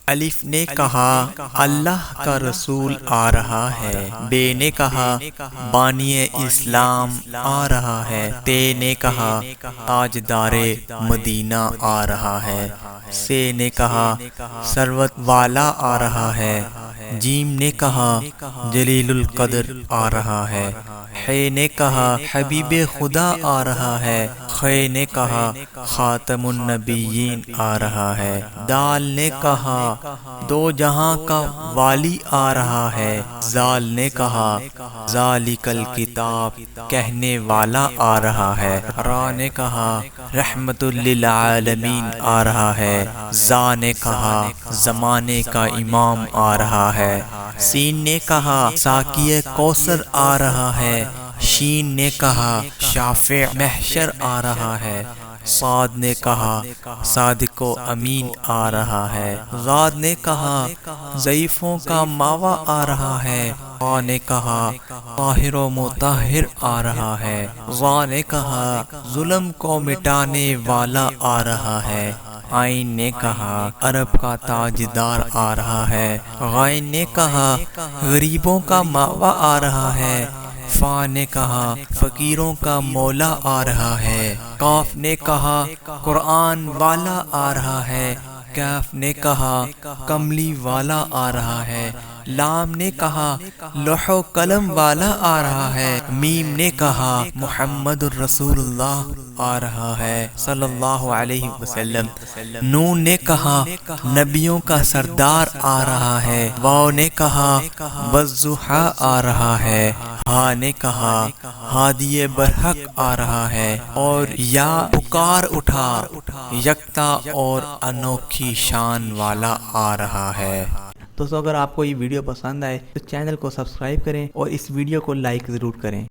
الف نے کہا اللہ کا رسول آ رہا ہے، بے نے کہا بانی اسلام آ رہا ہے، تے نے کہا تاجدار مدینہ آ رہا ہے، سے نے کہا ثروت والا آ رہا ہے، جیم نے کہا جلیل القدر آ رہا ہے، ہے نے کہا حبیب خدا آ رہا ہے، خے نے کہا خاتم النبیین آ رہا ہے، دال نے کہا دو جہاں کا والی آ رہا ہے، زال نے کہا ذالک الکتاب کہنے والا آ رہا ہے، را نے کہا رحمت للعالمین آ رہا ہے، زا نے کہا زمانے کا امام آ رہا ہے، سین نے کہا ساقی کوثر آ رہا ہے، شین نے کہا شافع محشر آ رہا ہے، صاد نے کہا صادق و امین آ رہا ہے، غاد نے کہا ضعیفوں کا ماوا آ رہا ہے، قا نے کہا طاہر و مطہر آ رہا ہے، ظا نے کہا ظلم کو مٹانے والا آ رہا ہے، عین نے کہا عرب کا تاجدار آ رہا ہے، غین نے کہا غریبوں کا ماوا آ رہا ہے، فا نے کہا فقیروں کا مولا آ رہا ہے، قاف نے کہا قرآن والا آ رہا ہے، کاف نے کہا کملی والا آ رہا ہے، لام نے کہا لوح و قلم والا آ رہا ہے، میم نے کہا محمد الرسول اللہ آ رہا ہے صلی اللہ علیہ وسلم، نون نے کہا نبیوں کا سردار آ رہا ہے، واو نے کہا والضحیٰ آ رہا ہے، ہا نے کہا ہادی برحق آ رہا ہے، اور یا پکار اٹھا یکتا اور انوکھی شان والا آ رہا ہے۔ دوستو اگر آپ کو یہ ویڈیو پسند آئے تو چینل کو سبسکرائب کریں اور اس ویڈیو کو لائک ضرور کریں۔